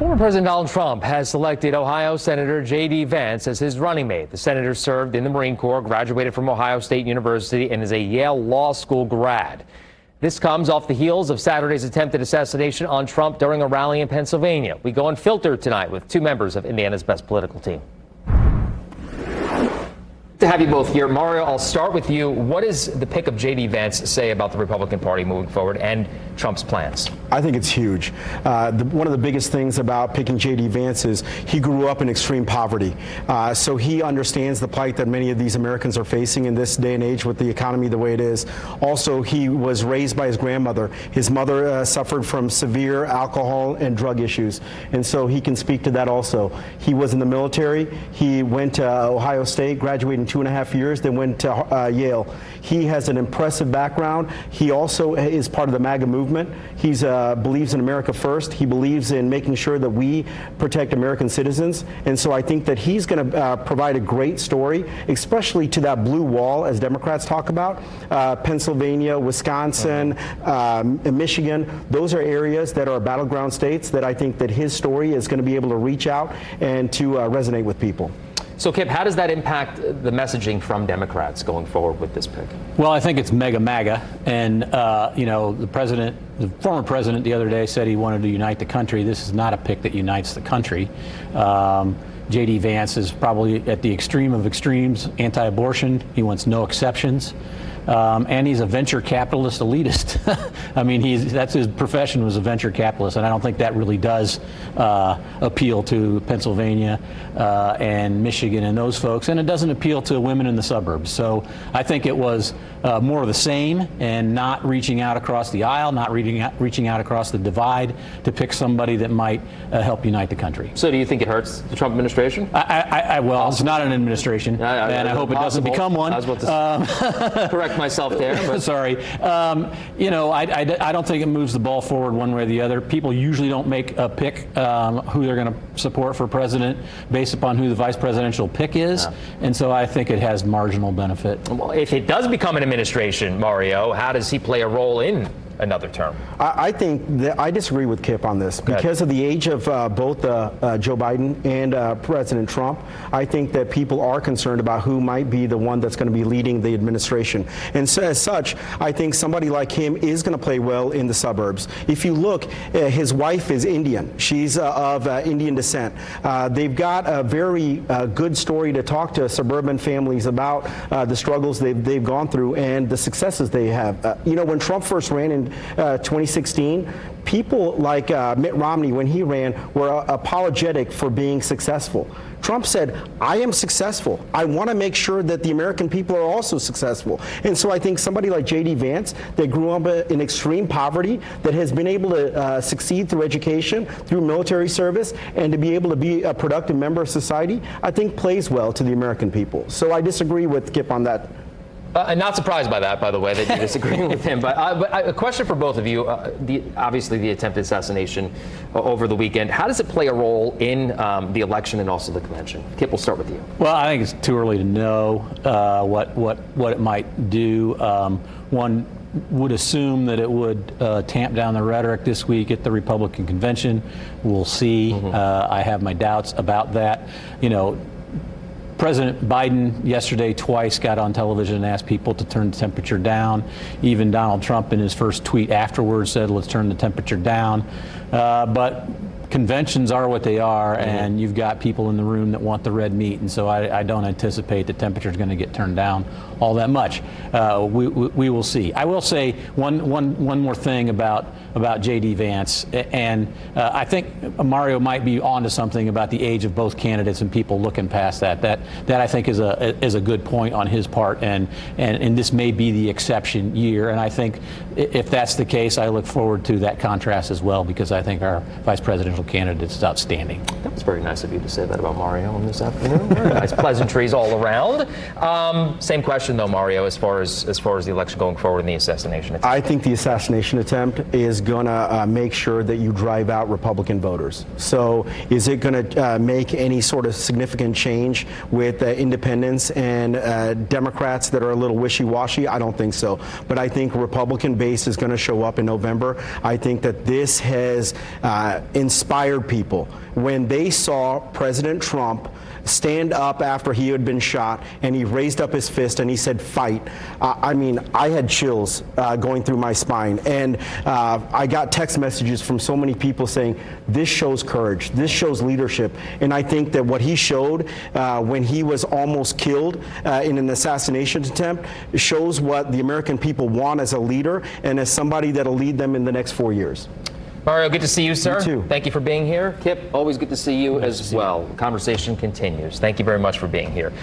Former President Donald Trump has selected Ohio Senator JD Vance as his running mate. The senator served in the Marine Corps, graduated from Ohio State University, and is a Yale Law School grad. This comes off the heels of Saturday's attempted assassination on Trump during a rally in Pennsylvania. We go unfiltered tonight with two members of Indiana's best political team. To have you both here. Mario, I'll start with you. What does the pick of JD Vance say about the Republican Party moving forward and Trump's plans? I think it's huge. One of the biggest things about picking JD Vance is he grew up in extreme poverty. So he understands the plight that many of these Americans are facing in this day and age with the economy the way it is. Also, he was raised by his grandmother. His mother suffered from severe alcohol and drug issues. And so he can speak to that also. He was in the military. He went to Ohio State, graduated in 2.5 years, then went to Yale. He has an impressive background. He also is part of the MAGA movement. He believes in America first. He believes in making sure that we protect American citizens. And so I think that he's going to provide a great story, especially to that blue wall, as Democrats talk about. Pennsylvania, Wisconsin, Michigan, those are areas that are battleground states that I think that his story is going to be able to reach out and to resonate with people. So, Kip, how does that impact the messaging from Democrats going forward with this pick? Well, I think it's mega MAGA. And, the former president the other day said he wanted to unite the country. This is not a pick that unites the country. JD Vance is probably at the extreme of extremes, anti-abortion. He wants no exceptions. And he's a venture capitalist elitist. I mean, that's his profession, was a venture capitalist, and I don't think that really does appeal to Pennsylvania and Michigan and those folks, and it doesn't appeal to women in the suburbs. So I think it was more of the same, and not reaching out across the aisle, not reaching out across the divide to pick somebody that might help unite the country. So do you think it hurts the Trump administration? Well, it's not an administration, and I hope it doesn't become one. I was about to correct myself there. But. Sorry. I don't think it moves the ball forward one way or the other. People usually don't make a pick who they're going to support for president based upon who the vice presidential pick is. Yeah. And so I think it has marginal benefit. Well, if it does become an administration, Mario, how does he play a role in another term? I think that I disagree with Kip on this because of the age of both Joe Biden and President Trump. I think that people are concerned about who might be the one that's going to be leading the administration. And so, as such, I think somebody like him is going to play well in the suburbs. If you look, his wife is Indian. She's of Indian descent. They've got a very good story to talk to suburban families about the struggles they've gone through and the successes they have. When Trump first ran in 2016, people like Mitt Romney, when he ran, were apologetic for being successful. Trump said, I am successful. I want to make sure that the American people are also successful. And so I think somebody like JD Vance, that grew up in extreme poverty, that has been able to succeed through education, through military service, and to be able to be a productive member of society, I think plays well to the American people. So I disagree with Kip on that. Not surprised by that, by the way, that you're disagreeing with him. But a question for both of you. Obviously, the attempted assassination over the weekend. How does it play a role in the election and also the convention? Kip, we'll start with you. Well, I think it's too early to know what it might do. One would assume that it would tamp down the rhetoric this week at the Republican convention. We'll see. I have my doubts about that. President Biden yesterday twice got on television and asked people to turn the temperature down. Even Donald Trump in his first tweet afterwards said, let's turn the temperature down. But conventions are what they are, and you've got people in the room that want the red meat, and so I don't anticipate the temperature is going to get turned down all that much. We will see. I will say one more thing about JD Vance, and I think Mario might be onto something about the age of both candidates and people looking past that. That I think is a good point on his part, and this may be the exception year. And I think if that's the case, I look forward to that contrast as well, because I think our vice presidential candidate is outstanding. That was very nice of you to say that about Mario on this afternoon. Very nice pleasantries all around. Same question though, Mario, as far as the election going forward and the assassination attempt. I think the assassination attempt is going to make sure that you drive out Republican voters. So is it going to make any sort of significant change with independents and Democrats that are a little wishy-washy? I don't think so. But I think Republican base is going to show up in November. I think that this has inspired inspired people when they saw President Trump stand up after he had been shot, and he raised up his fist and he said, "Fight." I mean, I had chills going through my spine, and I got text messages from so many people saying, "This shows courage, this shows leadership." And I think that what he showed when he was almost killed in an assassination attempt shows what the American people want as a leader and as somebody that'll lead them in the next 4 years. Mario, good to see you, sir. You too. Thank you for being here. Kip, always good to see you as well. Conversation continues. Thank you very much for being here.